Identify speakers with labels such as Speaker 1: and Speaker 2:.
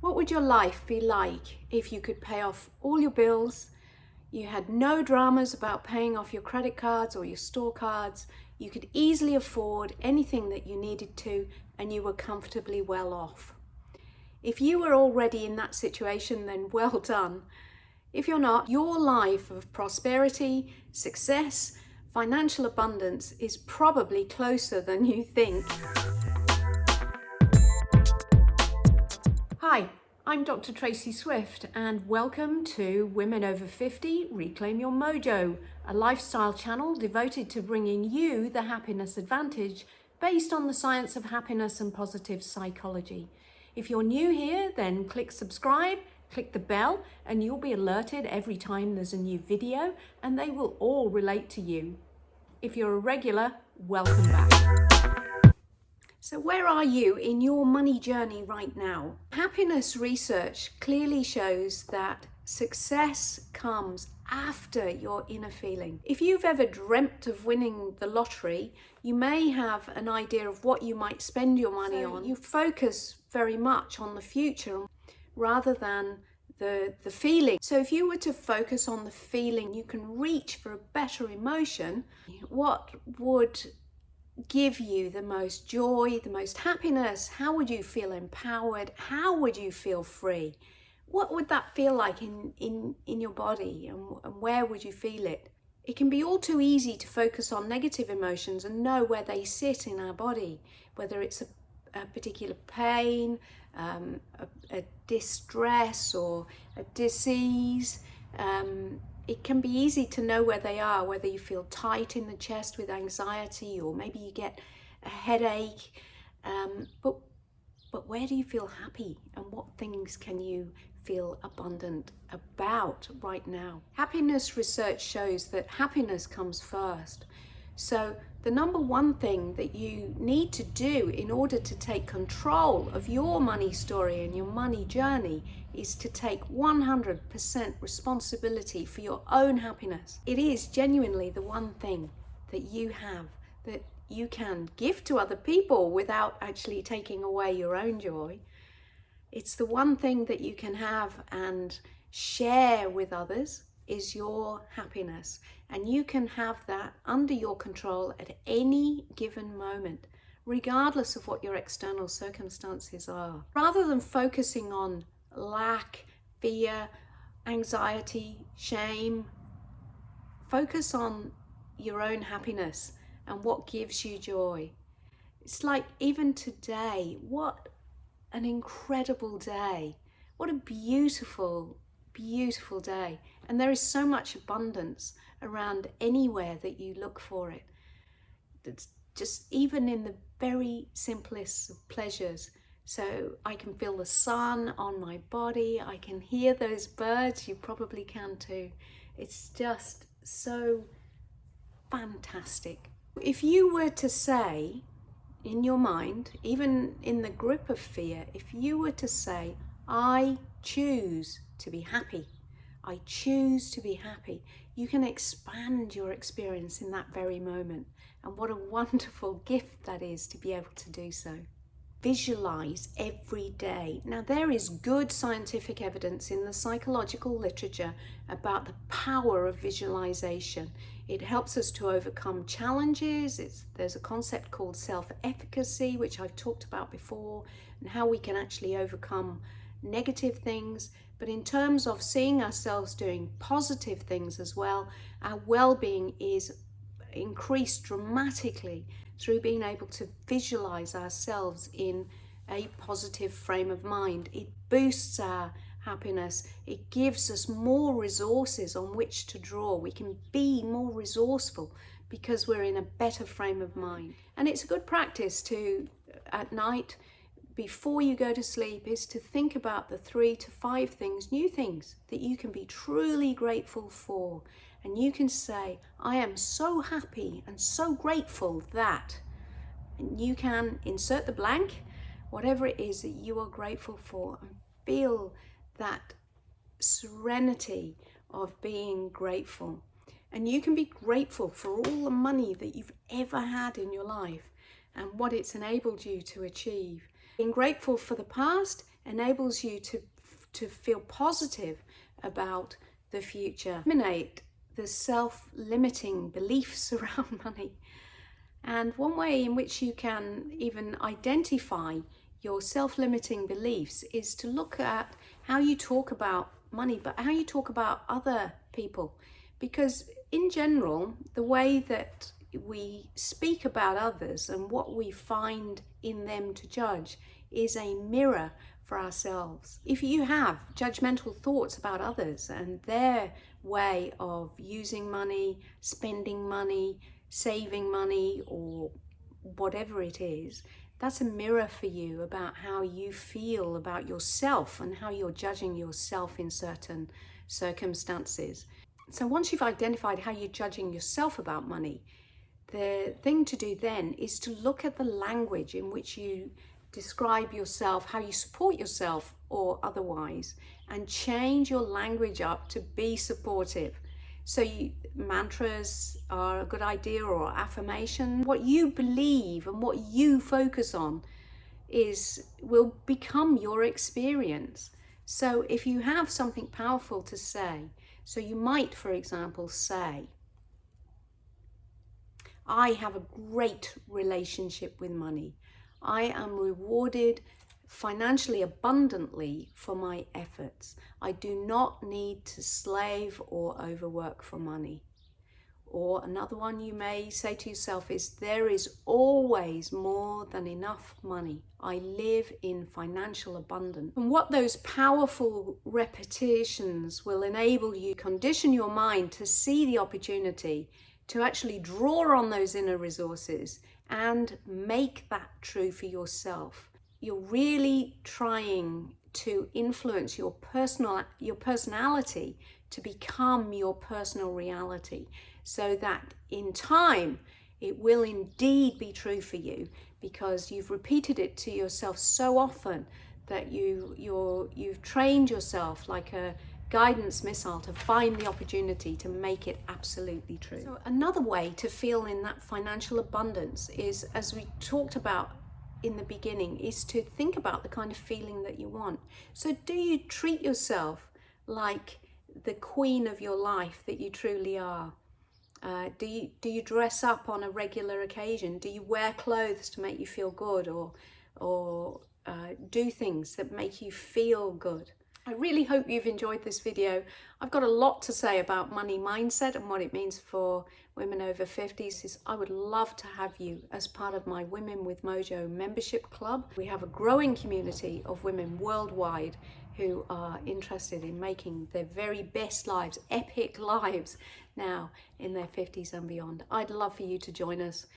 Speaker 1: What would your life be like if you could pay off all your bills, you had no dramas about paying off your credit cards or your store cards, you could easily afford anything that you needed to, and you were comfortably well off? If you were already in that situation, then well done. If you're not, your life of prosperity, success, financial abundance is probably closer than you think. Hi, I'm Dr. Tracey Swift, and welcome to Women Over 50 Reclaim Your Mojo, a lifestyle channel devoted to bringing you the happiness advantage based on the science of happiness and positive psychology. If you're new here, then click subscribe, click the bell, and you'll be alerted every time there's a new video, and they will all relate to you. If you're a regular, welcome back. So where are you in your money journey right now? Happiness research clearly shows that success comes after your inner feeling. If you've ever dreamt of winning the lottery, you may have an idea of what you might spend your money on. You focus very much on the future rather than the feeling. So if you were to focus on the feeling, you can reach for a better emotion. What would give you the most joy, the most happiness? How would you feel empowered? How would you feel free? What would that feel like in your body, and where would you feel it? It can be all too easy to focus on negative emotions and know where they sit in our body, whether it's a particular pain, a distress or a disease. It can be easy to know where they are, whether you feel tight in the chest with anxiety, or maybe you get a headache. But where do you feel happy, and what things can you feel abundant about right now? Happiness research shows that happiness comes first. So the number one thing that you need to do in order to take control of your money story and your money journey is to take 100% responsibility for your own happiness. It is genuinely the one thing that you have that you can give to other people without actually taking away your own joy. It's the one thing that you can have and share with others is your happiness, and you can have that under your control at any given moment, regardless of what your external circumstances are. Rather than focusing on lack, fear, anxiety, shame, focus on your own happiness and what gives you joy. It's like even today, what an incredible day. What a beautiful day. And there is so much abundance around anywhere that you look for it. It's just even in the very simplest of pleasures. So I can feel the sun on my body. I can hear those birds. You probably can too. It's just so fantastic. If you were to say in your mind, even in the grip of fear, if you were to say, I choose to be happy, I choose to be happy, you can expand your experience in that very moment. And what a wonderful gift that is to be able to do so. Visualize every day. Now, there is good scientific evidence in the psychological literature about the power of visualization. It helps us to overcome challenges. There's a concept called self-efficacy, which I've talked about before, and how we can actually overcome negative things. But in terms of seeing ourselves doing positive things as well, our well-being is increased dramatically through being able to visualize ourselves in a positive frame of mind. It boosts our happiness. It gives us more resources on which to draw. We can be more resourceful because we're in a better frame of mind. And it's a good practice to, at night, before you go to sleep, is to think about the 3 to 5 things, new things that you can be truly grateful for. And you can say, I am so happy and so grateful that, and you can insert the blank, whatever it is that you are grateful for, and feel that serenity of being grateful. And you can be grateful for all the money that you've ever had in your life and what it's enabled you to achieve. Being grateful for the past enables you to feel positive about the future. Eliminate the self-limiting beliefs around money. And one way in which you can even identify your self-limiting beliefs is to look at how you talk about money, but how you talk about other people. Because in general, the way that we speak about others and what we find in them to judge is a mirror for ourselves. If you have judgmental thoughts about others and their way of using money, spending money, saving money, or whatever it is, that's a mirror for you about how you feel about yourself and how you're judging yourself in certain circumstances. So once you've identified how you're judging yourself about money, the thing to do then is to look at the language in which you describe yourself, how you support yourself or otherwise, and change your language up to be supportive. So mantras are a good idea, or affirmation. What you believe and what you focus on will become your experience. So if you have something powerful to say, so you might, for example, say, I have a great relationship with money. I am rewarded financially abundantly for my efforts. I do not need to slave or overwork for money. Or another one you may say to yourself is, there is always more than enough money. I live in financial abundance. And what those powerful repetitions will enable you, condition your mind to see the opportunity to actually draw on those inner resources and make that true for yourself. You're really trying to influence your personality to become your personal reality, so that in time it will indeed be true for you, because you've repeated it to yourself so often that you've trained yourself like a guidance missile to find the opportunity to make it absolutely true. So another way to feel in that financial abundance is, as we talked about in the beginning, is to think about the kind of feeling that you want. So do you treat yourself like the queen of your life that you truly are? Do you dress up on a regular occasion? Do you wear clothes to make you feel good, or do things that make you feel good? I really hope you've enjoyed this video. I've got a lot to say about money mindset and what it means for women over 50s. I would love to have you as part of my Women with Mojo membership club. We have a growing community of women worldwide who are interested in making their very best lives, epic lives, now in their 50s and beyond. I'd love for you to join us.